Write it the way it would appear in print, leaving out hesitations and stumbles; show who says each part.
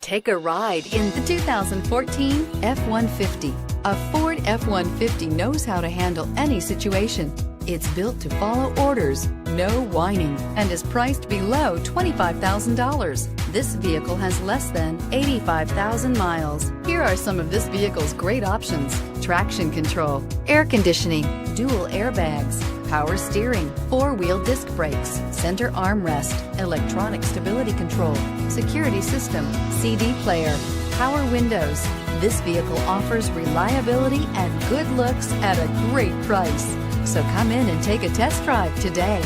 Speaker 1: Take a ride in the 2014 F-150. A Ford F-150 knows how to handle any situation. It's built to follow orders, no whining, and is priced below $25,000. This vehicle has less than 85,000 miles. Here are some of this vehicle's great options: traction control, air conditioning, dual airbags, power steering, four-wheel disc brakes, center armrest, electronic stability control, security system, CD player, power windows. This vehicle offers reliability and good looks at a great price. So come in and take a test drive today.